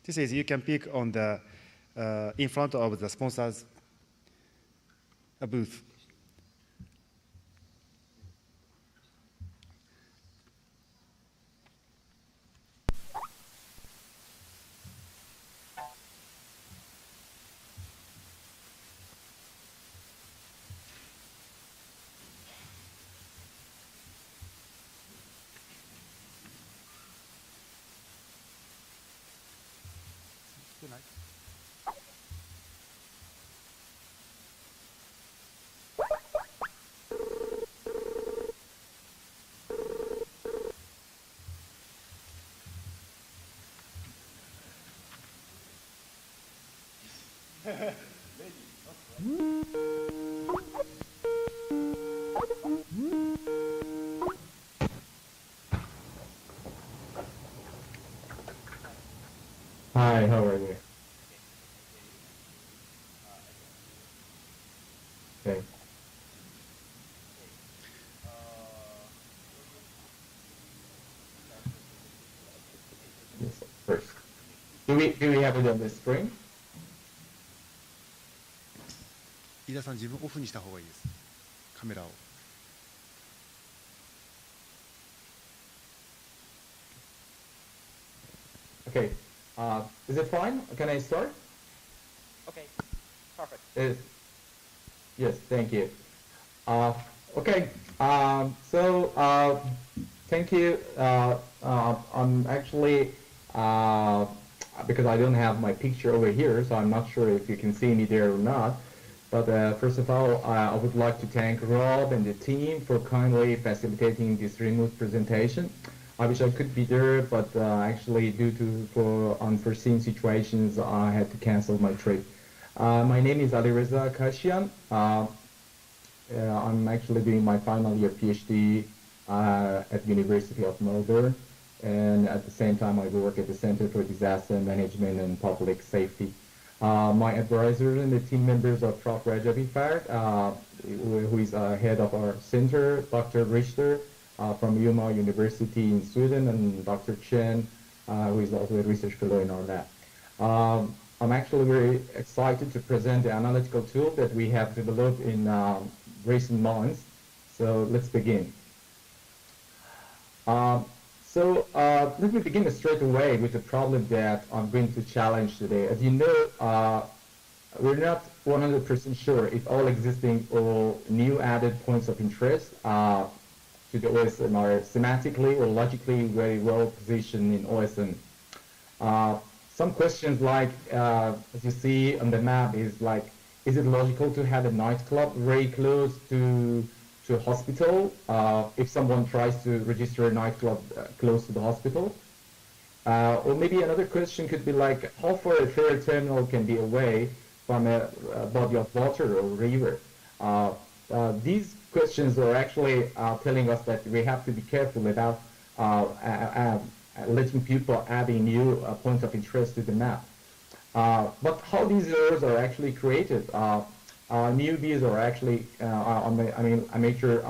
This is you can pick on the in front of the sponsor's booth. Hi, how are you? Okay. Yes, first. Do we have it on the screen? 飯田さん、自分オフにした方がいいです。カメラを。Okay. Is it fine? Can I start? Okay, perfect. Yes, thank you. Okay. Thank you. I'm actually because I don't have my picture over here, so I'm not sure if you can see me there or not. But first of all, I would like to thank Rob and the team for kindly facilitating this remote presentation. I wish I could be there, but actually due to unforeseen situations, I had to cancel my trip. My name is Alireza Kashian. I'm actually doing my final year PhD at University of Melbourne, and at the same time I work at the Center for Disaster Management and Public Safety. My advisors and the team members are Prof. Rajab Ifard, who is head of our center, Dr. Richter from Umeå University in Sweden, and Dr. Chen, who is also a research fellow in our lab. I'm actually very excited to present the analytical tool that we have developed in recent months. So let's begin. Let me begin straight away with the problem that I'm going to challenge today. As you know, we're not 100% sure if all existing or new added points of interest to the OSM are semantically or logically very well positioned in OSM. Some questions like, as you see on the map, is like, is it logical to have a nightclub very close to a hospital if someone tries to register a nightclub close to the hospital? Or maybe another question could be like, how far a ferry terminal can be away from a body of water or river? These questions are actually telling us that we have to be careful about letting people adding new points of interest to the map. But how these errors are actually created? Newbies are actually, amateur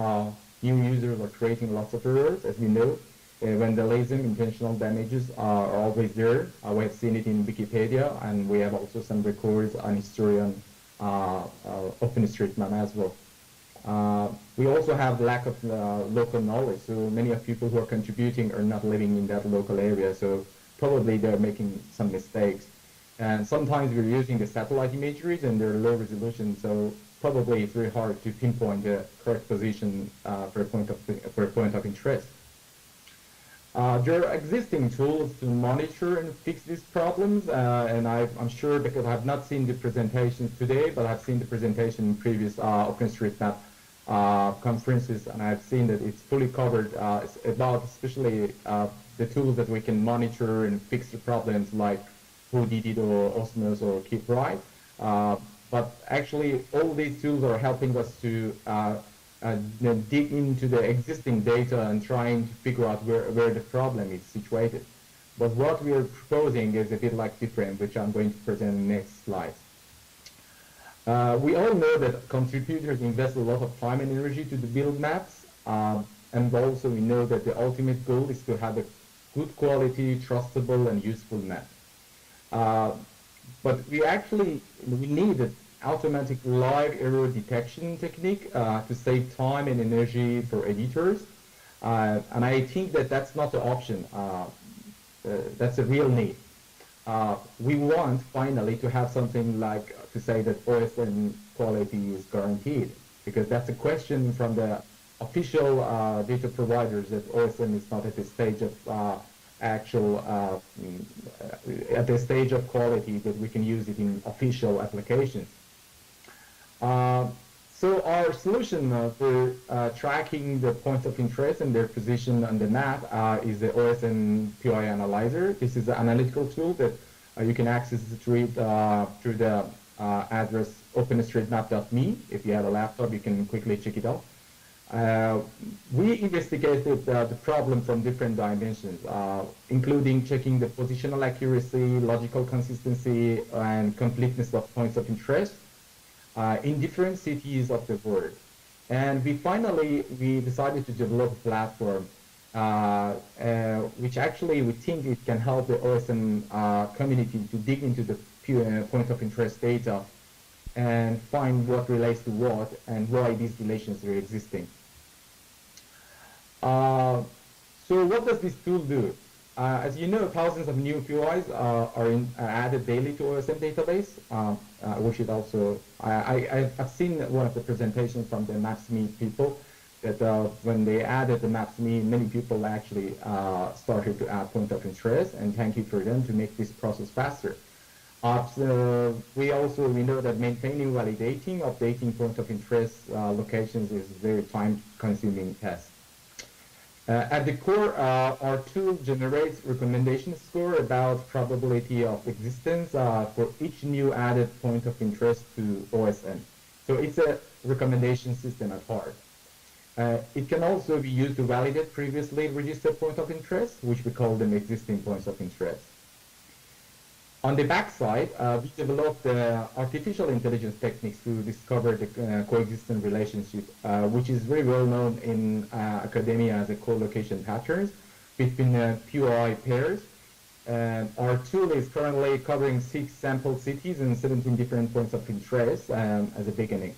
new users are creating lots of errors, as we know. Vandalism, intentional damages are always there. We have seen it in Wikipedia, and we have also some records on history on OpenStreetMap as well. We also have lack of local knowledge, so many of people who are contributing are not living in that local area, so probably they're making some mistakes. And sometimes we're using the satellite imageries and they're low resolution, so probably it's very hard to pinpoint the correct position for a point of interest. There are existing tools to monitor and fix these problems, and I'm sure, because I have not seen the presentations today, but I've seen the presentation in previous OpenStreetMap conferences, and I've seen that it's fully covered about especially the tools that we can monitor and fix the problems like ODD or Osmos or Keep Right. But actually, all these tools are helping us to dig into the existing data and trying to figure out where the problem is situated. But what we are proposing is a bit like different, which I'm going to present in the next slide. We all know that contributors invest a lot of time and energy to build maps, and also we know that the ultimate goal is to have a good quality, trustable, and useful map. But we need an automatic live error detection technique to save time and energy for editors. And I think that that's not the option. That's a real need. We want finally to have something like to say that OSM quality is guaranteed, because that's a question from the official data providers that OSM is not at the stage of at the stage of quality that we can use it in official applications. So our solution for tracking the points of interest and their position on the map is the OSM POI Analyser. This is an analytical tool that you can access through the address openstreetmap.me. If you have a laptop, you can quickly check it out. We investigated the problem from different dimensions, including checking the positional accuracy, logical consistency, and completeness of points of interest in different cities of the world. And we decided to develop a platform which actually we think it can help the OSM community to dig into the point of interest data and find what relates to what and why these relations are existing. So what does this tool do? As you know, thousands of new POIs are added daily to OSM database. We should also, I've seen one of the presentations from the MapsMe people that when they added the MapsMe, many people actually started to add point of interest, and thank you for them to make this process faster. So we know that maintaining, validating, updating point of interest locations is a very time-consuming task. At the core, our tool generates recommendation score about probability of existence for each new added point of interest to OSM. So it's a recommendation system at heart. It can also be used to validate previously registered point of interest, which we call them existing points of interest. On the backside, we developed artificial intelligence techniques to discover the coexistent relationship, which is very well known in academia as a co-location patterns between POI pairs. Our tool is currently covering 6 sample cities and 17 different points of interest as a beginning.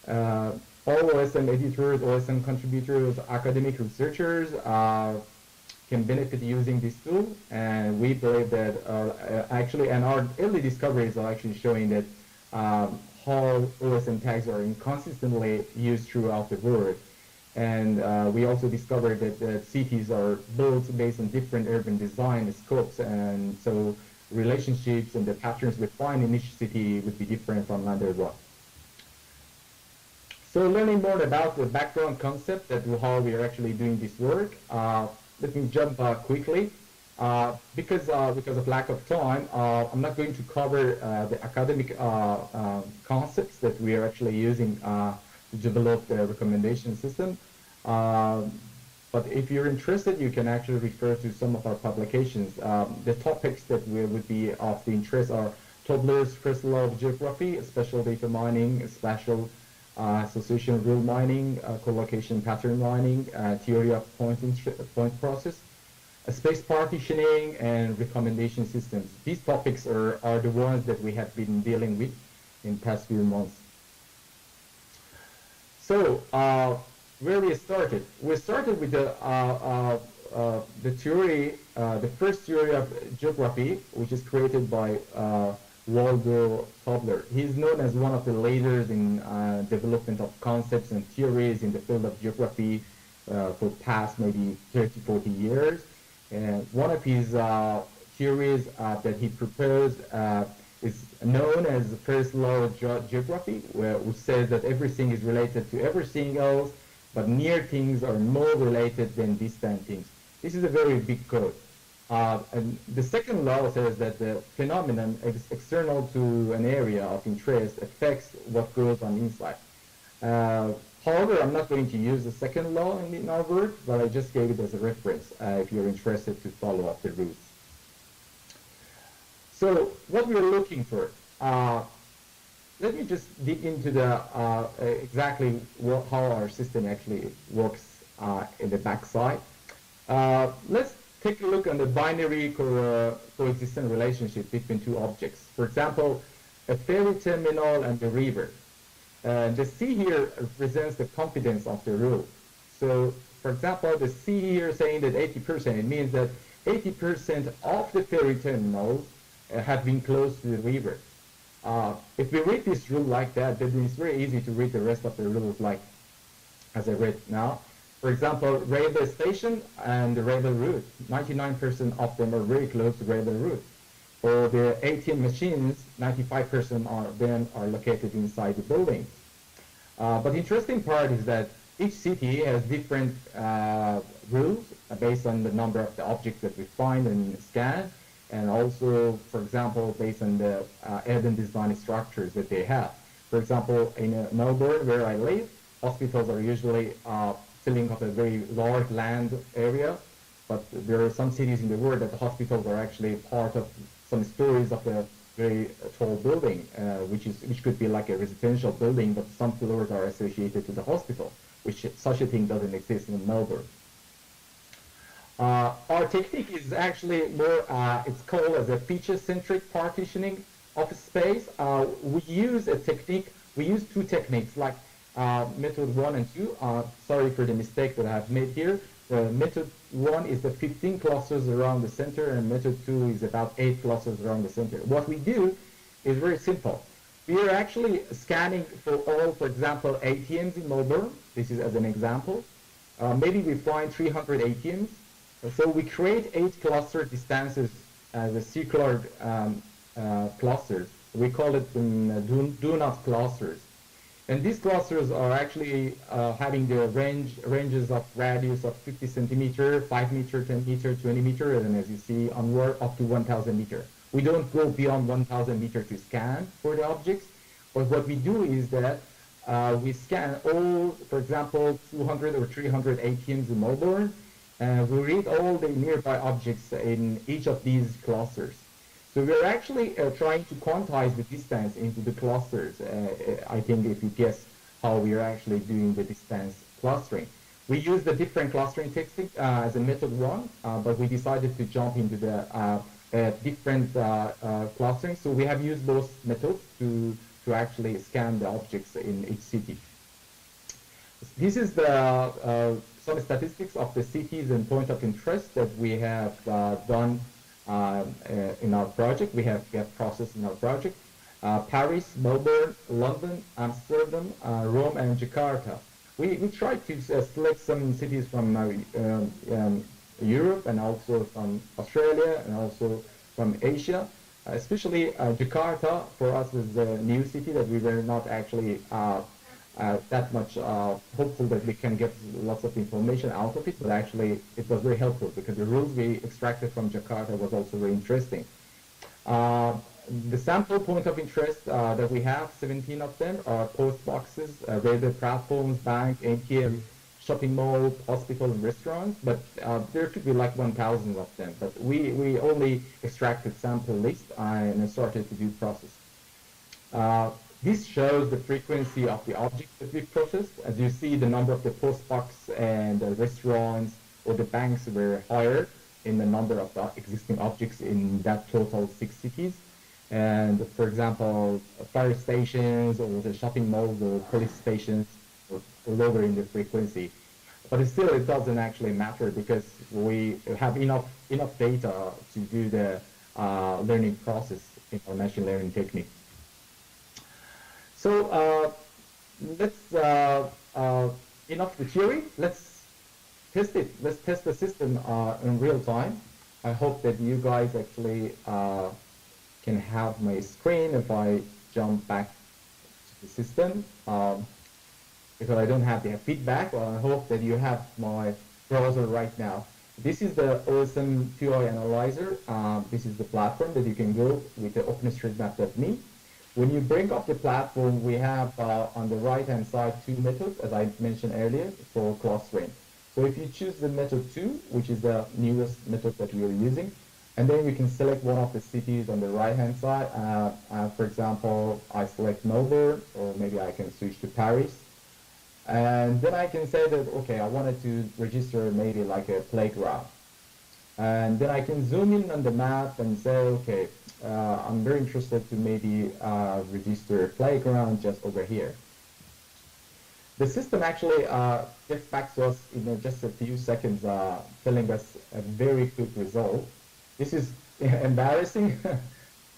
All OSM editors, OSM contributors, academic researchers can benefit using this tool, and we believe that and our early discoveries are actually showing that how OSM tags are inconsistently used throughout the world. And we also discovered that cities are built based on different urban design scopes, and so relationships and the patterns we find in each city would be different from another one. So learning more about the background concept and how we are actually doing this work, let me jump quickly. Because of lack of time, I'm not going to cover the academic concepts that we are actually using to develop the recommendation system. But if you're interested, you can actually refer to some of our publications. The topics that would be of the interest are Tobler's first law of geography, spatial data mining, spatial association rule mining, collocation pattern mining, theory of point process, space partitioning, and recommendation systems. These topics are the ones that we have been dealing with in past few months. So where we started? We started with the theory, the first theory of geography, which is created by Waldo Tobler. He's known as one of the leaders in development of concepts and theories in the field of geography for past maybe 30, 40 years. And one of his theories that he proposed is known as the first law of geography, which says that everything is related to everything else, but near things are more related than distant things. This is a very big code. And the second law says that the phenomenon external to an area of interest affects what goes on inside. However, I'm not going to use the second law in our work, but I just gave it as a reference if you're interested to follow up the rules. So what we're looking for, let me just dig into the exactly how our system actually works in the backside. Let's take a look on the binary coexistence relationship between two objects. For example, a ferry terminal and the river. The C here represents the competence of the rule. So, for example, the C here saying that 80%, it means that 80% of the ferry terminals have been close to the river. If we read this rule like that, then it's very easy to read the rest of the rules like as I read now. For example, railway station and the railway route, 99% of them are very close to railway route. Or the ATM machines, 95% of them are located inside the buildings. But the interesting part is that each city has different rules based on the number of the objects that we find and scan, and also, for example, based on the urban design structures that they have. For example, in Melbourne, where I live, hospitals are usually filling up a very large land area, but there are some cities in the world that the hospitals are actually part of some stories of a very tall building, which could be like a residential building, but some floors are associated to the hospital, which such a thing doesn't exist in Melbourne. Our technique is actually more, it's called as a feature-centric partitioning of a space. We use two techniques like method 1 and 2. Sorry for the mistake that I've made here. Method 1 is the 15 clusters around the center, and method 2 is about 8 clusters around the center. What we do is very simple. We are actually scanning for all, for example, ATMs in Melbourne. This is as an example. Maybe we find 300 ATMs. So we create 8 cluster distances as a circular clusters. We call it do not clusters. And these clusters are actually having the ranges of radius of 50 centimeter, 5 meter, 10 meter, 20 meter, and as you see onward up to 1,000 meter. We don't go beyond 1,000 meter to scan for the objects, but what we do is that we scan all, for example, 200 or 300 ATMs in Melbourne, and we read all the nearby objects in each of these clusters. So we're actually trying to quantize the distance into the clusters. I think if you guess how we are actually doing the distance clustering. We use the different clustering technique as a method 1, but we decided to jump into the different clustering. So we have used those methods to actually scan the objects in each city. This is the some statistics of the cities and point of interest that we have done in our project. We have processed in our project. Paris, Melbourne, London, Amsterdam, Rome, and Jakarta. We tried to select some cities from Europe and also from Australia and also from Asia. Especially Jakarta for us was a new city that we were not actually that much hopeful that we can get lots of information out of it, but actually it was very helpful because the rules we extracted from Jakarta was also very interesting. The sample point of interest that we have, 17 of them, are post boxes, railway platforms, bank, ATM, shopping mall, hospital, and restaurants, but there could be like 1,000 of them. But we only extracted sample list and started to do process. This shows the frequency of the objects that we processed. As you see, the number of the post box and the restaurants or the banks were higher in the number of the existing objects in that total 6 cities. And for example, fire stations or the shopping malls or police stations were lower in the frequency. But still, it doesn't actually matter because we have enough data to do the learning process in our machine learning technique. So let's enough the theory. Let's test it. Let's test the system in real time. I hope that you guys actually can have my screen if I jump back to the system. Because I don't have the feedback, I hope that you have my browser right now. This is the OSM POI Analyser. This is the platform that you can go with the OpenStreetMap.me. When you bring up the platform, we have on the right-hand side 2 methods, as I mentioned earlier, for clustering. So if you choose the method 2, which is the newest method that we are using, and then we can select one of the cities on the right-hand side. For example, I select Melbourne, or maybe I can switch to Paris. And then I can say that, okay, I wanted to register maybe like a playground. And then I can zoom in on the map and say, okay, I'm very interested to maybe register a playground just over here. The system actually gets back to us in just a few seconds, telling us a very quick result. This is embarrassing.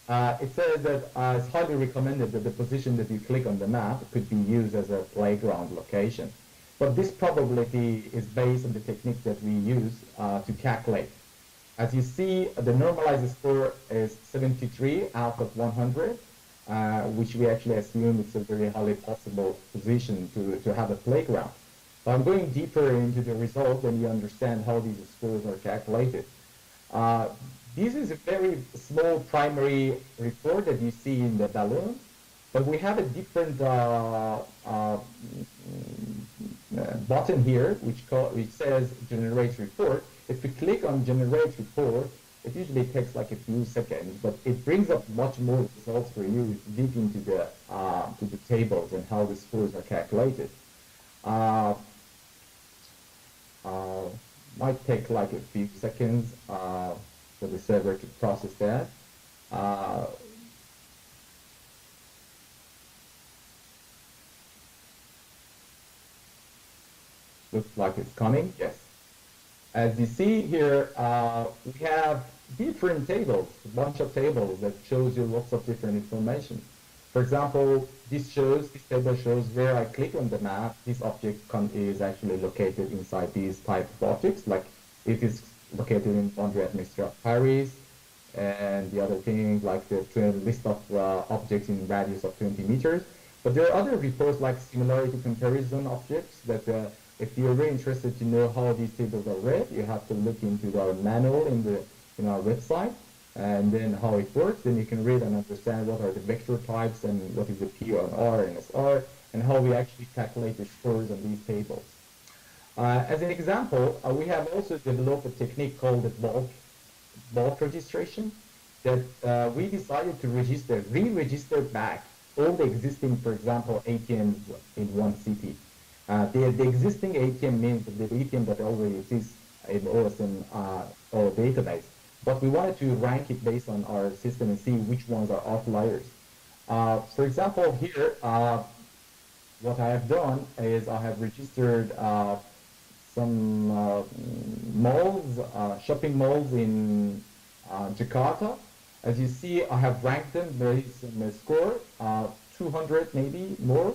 It says that it's highly recommended that the position that you click on the map could be used as a playground location. But this probability is based on the technique that we use to calculate. As you see, the normalized score is 73 out of 100, which we actually assume it's a very highly possible position to have a playground. But I'm going deeper into the result when you understand how these scores are calculated. This is a very small primary report that you see in the balloon, but we have a different button here which says generate report. If we click on generate report, it usually takes like a few seconds, but it brings up much more results for you to dig into the tables and how the scores are calculated. Might take like a few seconds for the server to process that. Looks like it's coming, yes. As you see here, we have different tables, a bunch of tables that shows you lots of different information. For example, this table shows where I click on the map, this object is actually located inside these type of objects, like it is located in boundary atmosphere of Paris, and the other thing like the list of objects in radius of 20 meters. But there are other reports like similarity comparison objects that if you're very interested to know how these tables are read, you have to look into our manual in our website, and then how it works. Then you can read and understand what are the vector types and what is the POR and SR, and how we actually calculate the scores on these tables. As an example, we have also developed a technique called the bulk registration that we decided to re-register back all the existing, for example, ATMs in one city. The existing ATM means the ATM that already exists in OSM or database. But we wanted to rank it based on our system and see which ones are outliers. For example, here, what I have done is I have registered some malls, shopping malls in Jakarta. As you see, I have ranked them based on the score, 200 maybe more,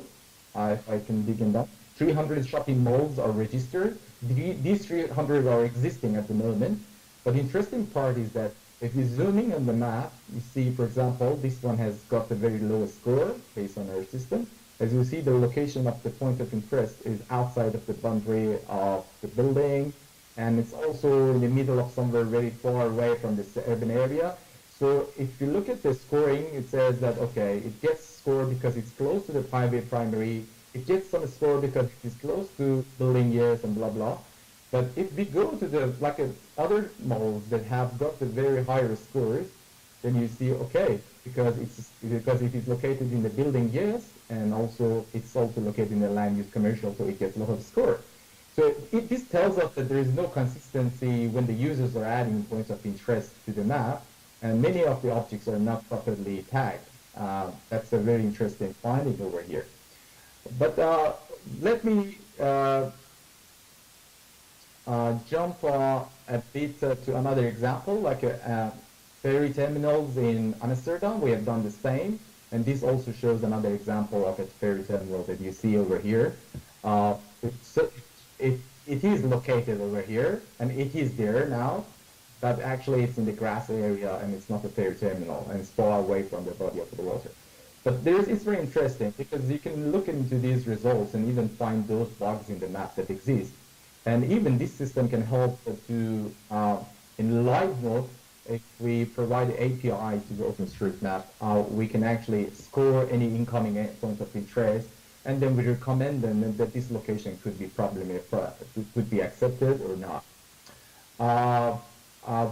if I can dig in that. 300 shopping malls are registered. These 300 are existing at the moment. But the interesting part is that if you zoom in on the map, you see, for example, this one has got a very low score based on our system. As you see, the location of the point of interest is outside of the boundary of the building, and it's also in the middle of somewhere very far away from the urban area. So if you look at the scoring, it says that, okay, it gets scored because it's close to the primary, it gets some score because it is close to building years and blah, blah. But if we go to the other malls that have got the very higher scores, then you see, okay, because it is located in the building, yes, and also it's also located in the land use commercial, so it gets a lot of score. So this tells us that there is no consistency when the users are adding points of interest to the map, and many of the objects are not properly tagged. That's a very interesting finding over here. But let me jump a bit to another example, like ferry terminals in Amsterdam. We have done the same, and this also shows another example of a ferry terminal that you see over here. It is located over here, and it is there now, but actually it's in the grass area, and it's not a ferry terminal, and it's far away from the body of the water. But it's very interesting because you can look into these results and even find those bugs in the map that exist. And even this system can help to, in live mode, if we provide the API to the OpenStreetMap, we can actually score any incoming point of interest, and then we recommend them that this location could be accepted or not.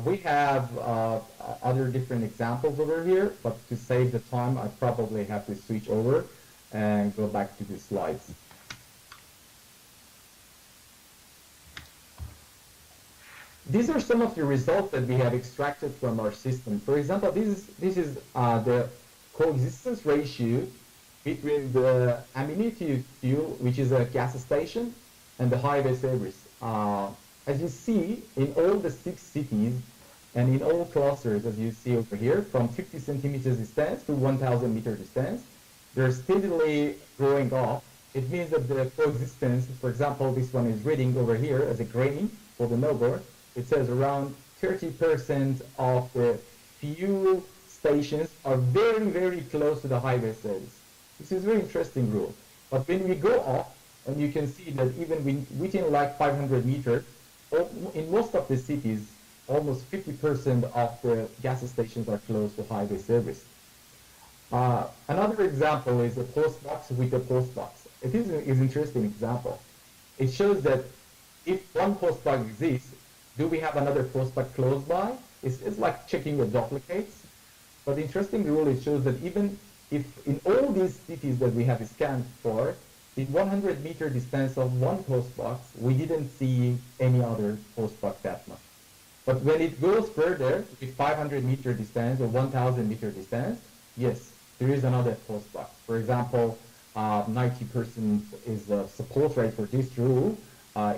We have other different examples over here, but to save the time, I probably have to switch over and go back to the slides. These are some of the results that we have extracted from our system. For example, this is the coexistence ratio between the amenity fuel, which is a gas station, and the highway service. As you see, in all the 6 cities and in all clusters, as you see over here, from 50 centimeters distance to 1,000 meter distance, they're steadily growing up. It means that the coexistence, for example, this one is reading over here as a green for the neighbor. It says around 30% of the fuel stations are very, very close to the highway service. This is a very interesting rule. But when we go up, and you can see that even within like 500 meters, in most of the cities, almost 50% of the gas stations are close to highway service. Another example is a post box with a post box. It is an interesting example. It shows that if one post box exists, do we have another post box close by? It's like checking the duplicates. But the interesting rule, it shows that even if in all these cities that we have scanned for, in 100 meter distance of one post box, we didn't see any other post box that much. But when it goes further, with 500 meter distance or 1,000 meter distance, yes, there is another post box. For example, 90% is the support rate for this rule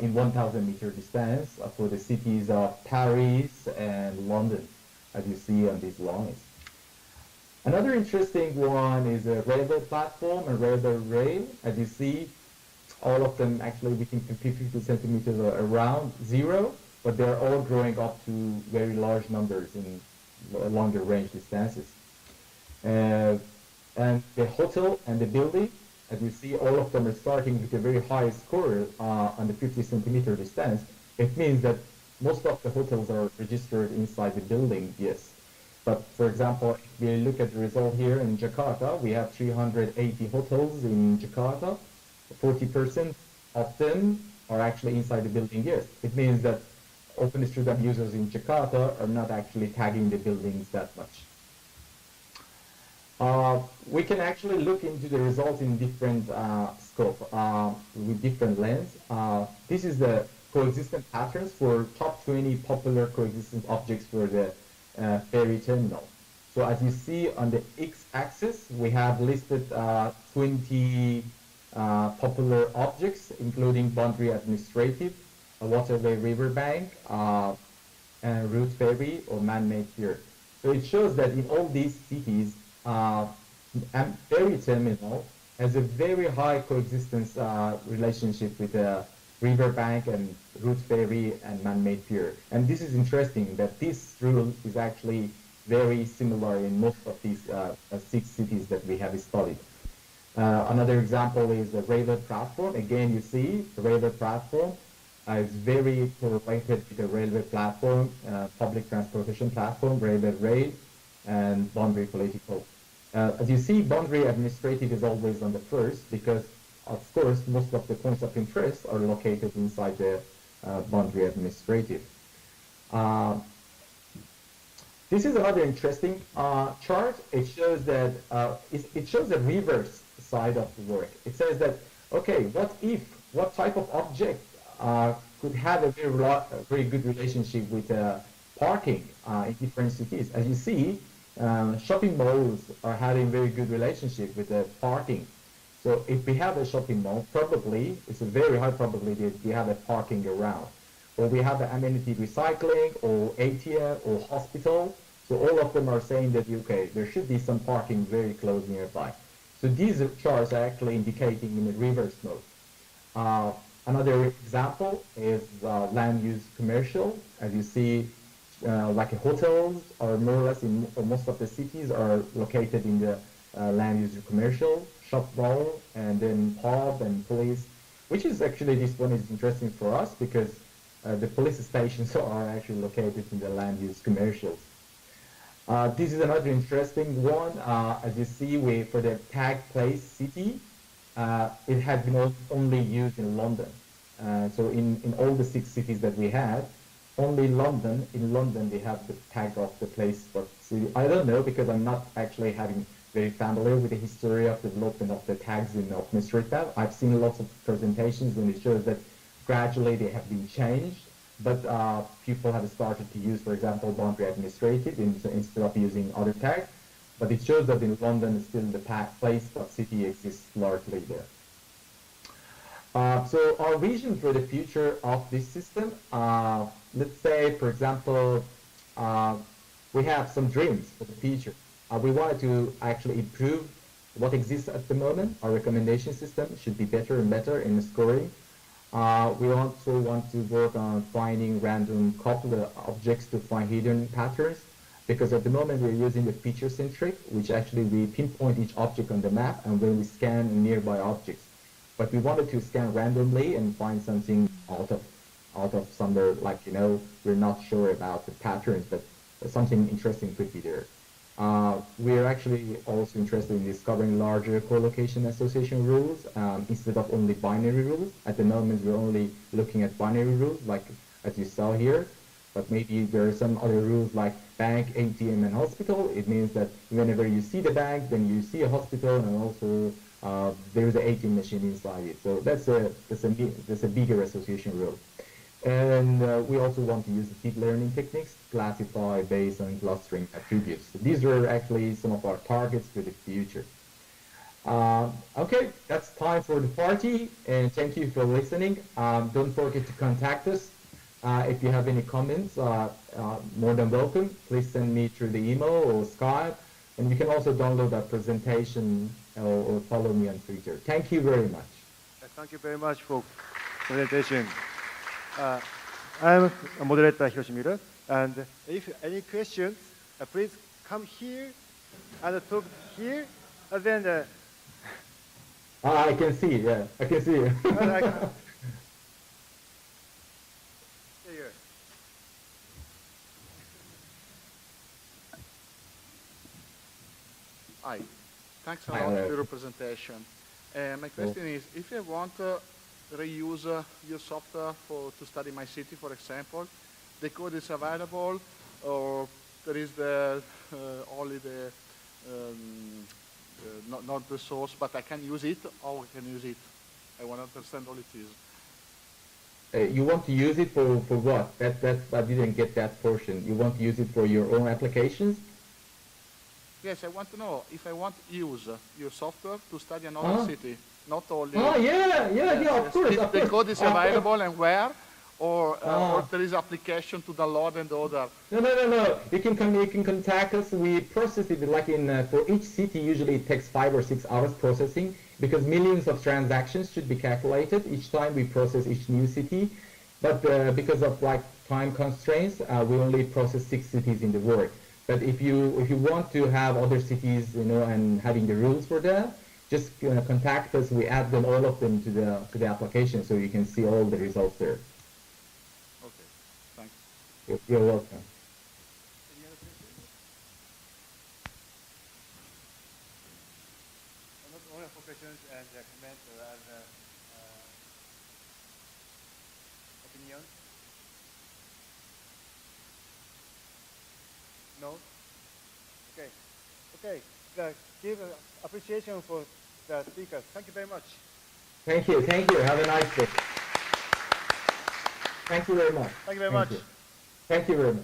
in 1,000 meter distance for the cities of Paris and London, as you see on these lines. Another interesting one is a railway platform and railway rail. As you see, all of them actually within 50 centimeters are around 0, but they're all growing up to very large numbers in longer range distances. And the hotel and the building, as you see, all of them are starting with a very high score on the 50 centimeter distance. It means that most of the hotels are registered inside the building, yes. But for example, if we look at the result here in Jakarta, we have 380 hotels in Jakarta. 40% of them are actually inside the building, yes. It means that OpenStreetMap users in Jakarta are not actually tagging the buildings that much. We can actually look into the results in different scope with different lens. This is the coexistence patterns for top 20 popular coexistence objects for the Ferry Terminal. So as you see on the x-axis, we have listed 20 popular objects, including boundary administrative, a waterway riverbank, and route ferry or man-made pier. So it shows that in all these cities, Ferry Terminal has a very high coexistence relationship with the riverbank and route ferry and man-made pier. And this is interesting that this rule is actually very similar in most of these 6 cities that we have studied. Another example is the railway platform. Again, you see the railway platform is very correlated with the railway platform, public transportation platform, railway rail, and boundary political. As you see, boundary administrative is always on the first because, of course, most of the points of interest are located inside the boundary administrative. This is another interesting chart. It shows that it shows the reverse side of the work. It says that, okay, what type of object could have a very good relationship with parking in different cities? As you see, shopping malls are having very good relationship with the parking. So if we have a shopping mall, probably, it's a very high probability that we have a parking around. Or we have an amenity recycling, or ATM, or hospital. So all of them are saying that, okay, there should be some parking very close nearby. So these charts are actually indicating in a reverse mode. Another example is land use commercial. As you see, like hotels are more or less in most of the cities are located in the land use commercial, shop mall, and then pub and police, which is actually, this one is interesting for us because the police stations are actually located in the land use commercials. This is another interesting one. As you see, for the tag place city, it has been only used in London. So in all the 6 cities that we had, only in London they have the tag of the place for city. I don't know because I'm not actually very familiar with the history of development of the tags in OpenStreetMap. I've seen lots of presentations and it shows that gradually they have been changed. but people have started to use, for example, boundary administrative instead of using other tags. But it shows that in London, still the place but city exists largely there. So our vision for the future of this system, let's say, for example, we have some dreams for the future. We wanted to actually improve what exists at the moment. Our recommendation system should be better and better in scoring. We also want to work on finding random coupled objects to find hidden patterns, because at the moment we're using the feature-centric, which actually we pinpoint each object on the map and when we scan nearby objects. But we wanted to scan randomly and find something out of somewhere, like, you know, we're not sure about the patterns, but something interesting could be there. We're actually also interested in discovering larger co-location association rules instead of only binary rules. At the moment, we're only looking at binary rules, like as you saw here, but maybe there are some other rules like bank, ATM, and hospital. It means that whenever you see the bank, then you see a hospital, and also there's an ATM machine inside it. So that's a bigger association rule. And we also want to use deep learning techniques to classify based on clustering attributes. So these are actually some of our targets for the future. Okay, that's time for the party, and thank you for listening. Don't forget to contact us. If you have any comments, more than welcome. Please send me through the email or Skype, and you can also download our presentation or follow me on Twitter. Thank you very much. Thank you very much for presentation. I'm moderator Hiroshi Mura, and if any questions, please come here and talk here, and then. I can see, yeah, I can see you. Here. Hi, thanks a lot for your presentation. My question is, if I want to reuse your software to study my city, for example, the code is available, or there is only the not the source, but I can use it, or I can use it. I want to understand all it is. You want to use it for what? I didn't get that portion. You want to use it for your own applications? Yes, I want to know if I want to use your software to study another city, not only. Oh, yeah, of course. If the code is available and where, or there is application to download and order. No. You can contact us. We process it like for each city. Usually it takes 5 or 6 hours processing, because millions of transactions should be calculated each time we process each new city. But because of like time constraints, we only process 6 cities in the world. But if you want to have other cities, and having the rules for that, just contact us. We add them, all of them, to the application, so you can see all the results there. Okay, thanks. You're welcome. Any other questions? Not only for questions and comments as opinions. No? Okay. Give appreciation for the speakers. Thank you very much. Thank you. Have a nice day. Thank you very much. Thank you very much. Thank you very much.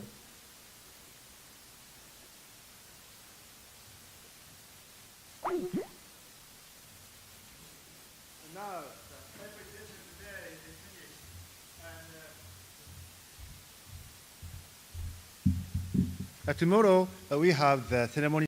Now, the presentation today is finished. And tomorrow we have the ceremony.